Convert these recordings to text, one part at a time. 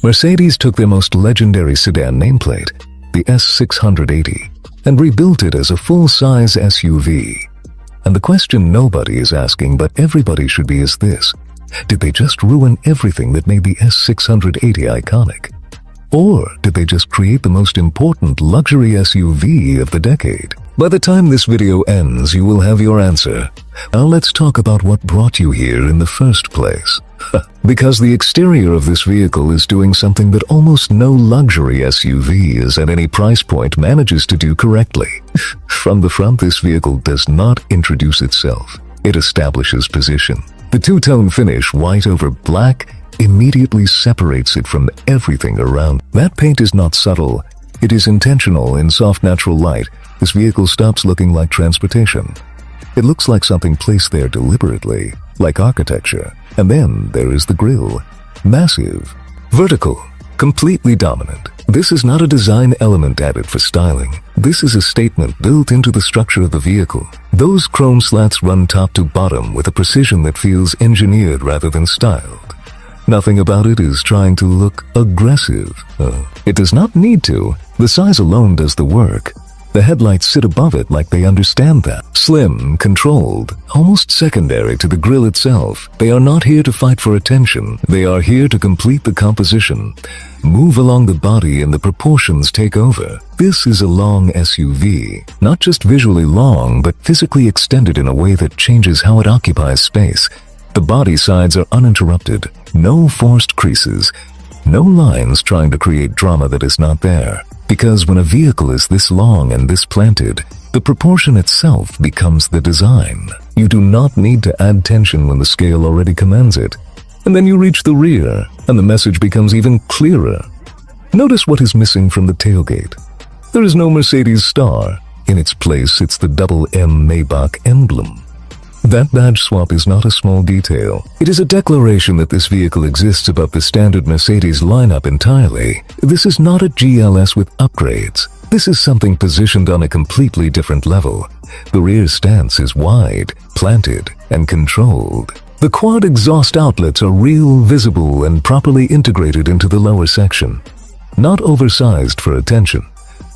Mercedes took their most legendary sedan nameplate, the S680, and rebuilt it as a full-size SUV. And the question nobody is asking but everybody should be is this: did they just ruin everything that made the S680 iconic? Or did they just create the most important luxury SUV of the decade? By the time this video ends, you will have your answer. Now let's talk about what brought you here in the first place. Because the exterior of this vehicle is doing something that almost no luxury SUV at any price point manages to do correctly. From the front, this vehicle does not introduce itself. It establishes position. The two-tone finish, white over black, immediately separates it from everything around. That paint is not subtle. It is intentional. In soft natural light, this vehicle stops looking like transportation. It looks like something placed there deliberately, like architecture. And then there is the grille. Massive, vertical, completely dominant. This is not a design element added for styling. This is a statement built into the structure of the vehicle. Those chrome slats run top to bottom with a precision that feels engineered rather than styled. Nothing about it is trying to look aggressive. It does not need to. The size alone does the work. The headlights sit above it like they understand that. Slim, controlled, almost secondary to the grille itself. They are not here to fight for attention. They are here to complete the composition. Move along the body and the proportions take over. This is a long SUV. Not just visually long, but physically extended in a way that changes how it occupies space. The body sides are uninterrupted. No forced creases. No lines trying to create drama that is not there. Because when a vehicle is this long and this planted, the proportion itself becomes the design. You do not need to add tension when the scale already commands it. And then you reach the rear, and the message becomes even clearer. Notice what is missing from the tailgate. There is no Mercedes star. In its place sits the double M Maybach emblem. That badge swap is not a small detail. It is a declaration that this vehicle exists above the standard Mercedes lineup entirely. This is not a GLS with upgrades. This is something positioned on a completely different level. The rear stance is wide, planted, and controlled. The quad exhaust outlets are real, visible, and properly integrated into the lower section. Not oversized for attention.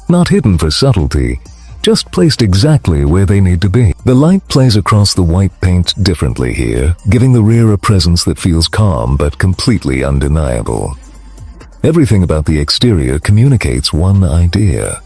Not hidden for subtlety. Just placed exactly where they need to be. The light plays across the white paint differently here, giving the rear a presence that feels calm but completely undeniable. Everything about the exterior communicates one idea.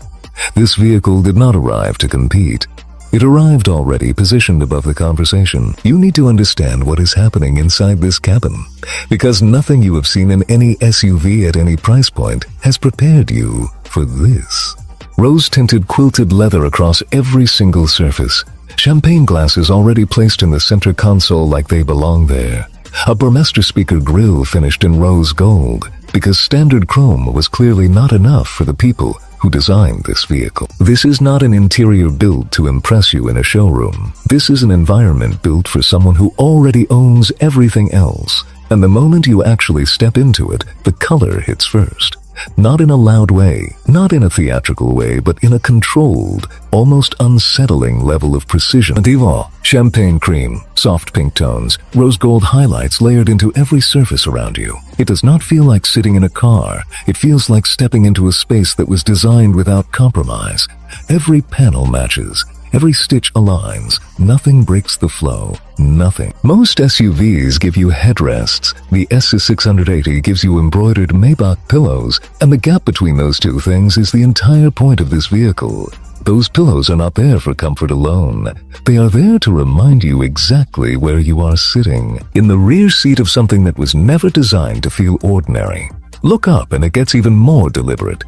This vehicle did not arrive to compete. It arrived already positioned above the conversation. You need to understand what is happening inside this cabin, because nothing you have seen in any SUV at any price point has prepared you for this. Rose-tinted quilted leather across every single surface. Champagne glasses already placed in the center console like they belong there. A Burmester speaker grille finished in rose gold, because standard chrome was clearly not enough for the people who designed this vehicle. This is not an interior built to impress you in a showroom. This is an environment built for someone who already owns everything else. And the moment you actually step into it, the color hits first. Not in a loud way, not in a theatrical way, but in a controlled, almost unsettling level of precision. Divan, champagne cream, soft pink tones, rose gold highlights layered into every surface around you. It does not feel like sitting in a car. It feels like stepping into a space that was designed without compromise. Every panel matches. Every stitch aligns. Nothing breaks the flow. Nothing. Most SUVs give you headrests. The S680 gives you embroidered Maybach pillows, and the gap between those two things is the entire point of this vehicle. Those pillows are not there for comfort alone. They are there to remind you exactly where you are sitting, in the rear seat of something that was never designed to feel ordinary. Look up and it gets even more deliberate.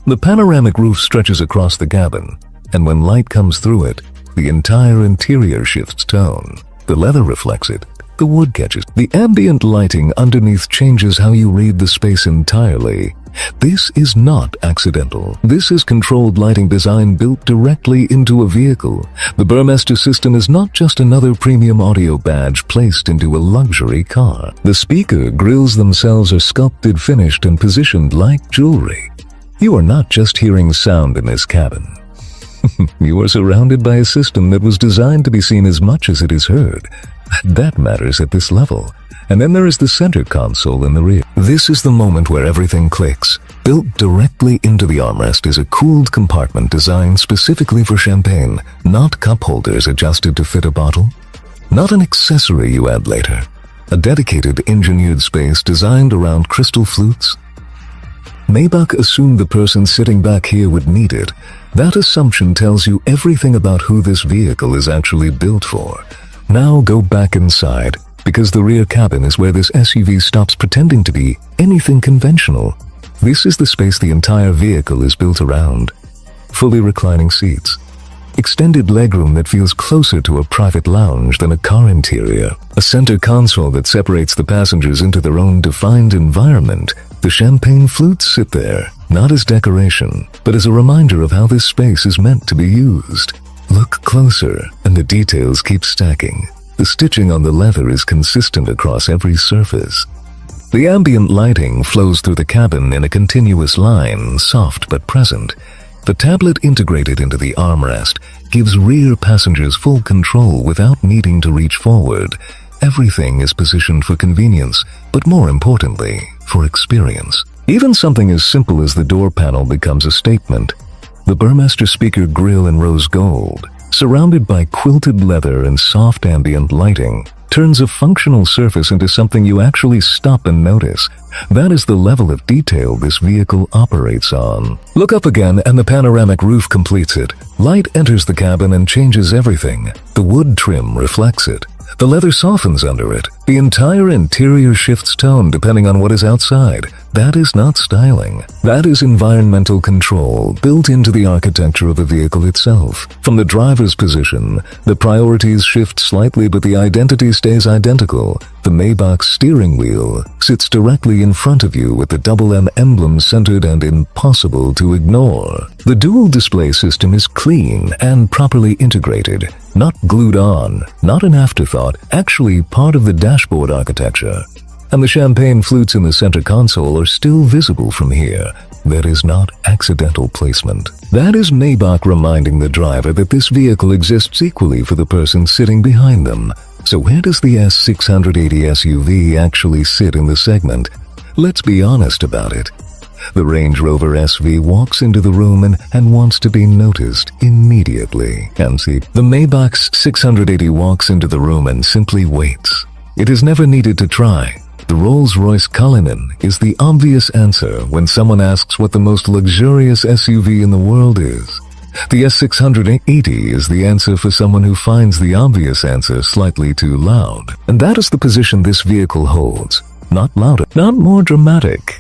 The panoramic roof stretches across the cabin, and when light comes through it, the entire interior shifts tone. The leather reflects it. The wood catches. The ambient lighting underneath changes how you read the space entirely. This is not accidental. This is controlled lighting design built directly into a vehicle. The Burmester system is not just another premium audio badge placed into a luxury car. The speaker grills themselves are sculpted, finished, and positioned like jewelry. You are not just hearing sound in this cabin. You are surrounded by a system that was designed to be seen as much as it is heard. That matters at this level. And then there is the center console in the rear. This is the moment where everything clicks. Built directly into the armrest is a cooled compartment designed specifically for champagne, not cup holders adjusted to fit a bottle. Not an accessory you add later. A dedicated engineered space designed around crystal flutes. Maybach assumed the person sitting back here would need it. That assumption tells you everything about who this vehicle is actually built for. Now go back inside, because the rear cabin is where this SUV stops pretending to be anything conventional. This is the space the entire vehicle is built around. Fully reclining seats. Extended legroom that feels closer to a private lounge than a car interior. A center console that separates the passengers into their own defined environment. The champagne flutes sit there, not as decoration, but as a reminder of how this space is meant to be used. Look closer, and the details keep stacking. The stitching on the leather is consistent across every surface. The ambient lighting flows through the cabin in a continuous line, soft but present. The tablet integrated into the armrest gives rear passengers full control without needing to reach forward. Everything is positioned for convenience, but more importantly, for experience. Even something as simple as the door panel becomes a statement. The Burmester speaker grille in rose gold, surrounded by quilted leather and soft ambient lighting, turns a functional surface into something you actually stop and notice. That is the level of detail this vehicle operates on. Look up again and the panoramic roof completes it. Light enters the cabin and changes everything. The wood trim reflects it. The leather softens under it. The entire interior shifts tone depending on what is outside. That is not styling. That is environmental control built into the architecture of the vehicle itself. From the driver's position, the priorities shift slightly but the identity stays identical. The Maybach steering wheel sits directly in front of you with the double M emblem centered and impossible to ignore. The dual display system is clean and properly integrated, not glued on, not an afterthought, actually part of the dashboard architecture. And the champagne flutes in the center console are still visible from here. That is not accidental placement. That is Maybach reminding the driver that this vehicle exists equally for the person sitting behind them. So where does the S680 SUV actually sit in the segment? Let's be honest about it. The Range Rover SV walks into the room and wants to be noticed immediately. And see, the Maybach 680 walks into the room and simply waits. It is never needed to try. The Rolls-Royce Cullinan is the obvious answer when someone asks what the most luxurious SUV in the world is. The S680 is the answer for someone who finds the obvious answer slightly too loud. And that is the position this vehicle holds. Not louder, not more dramatic,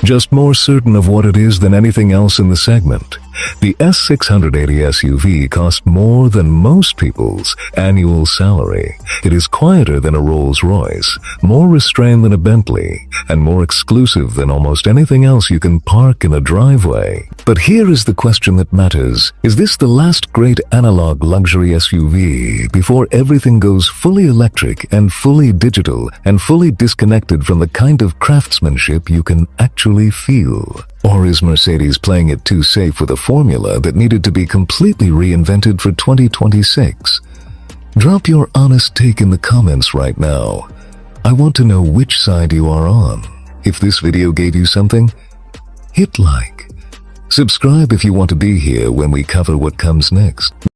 just more certain of what it is than anything else in the segment. The S680 SUV costs more than most people's annual salary. It is quieter than a Rolls-Royce, more restrained than a Bentley, and more exclusive than almost anything else you can park in a driveway. But here is the question that matters. Is this the last great analog luxury SUV before everything goes fully electric and fully digital and fully disconnected from the kind of craftsmanship you can actually feel? Or is Mercedes playing it too safe with a formula that needed to be completely reinvented for 2026? Drop your honest take in the comments right now. I want to know which side you are on. If this video gave you something, hit like. Subscribe if you want to be here when we cover what comes next.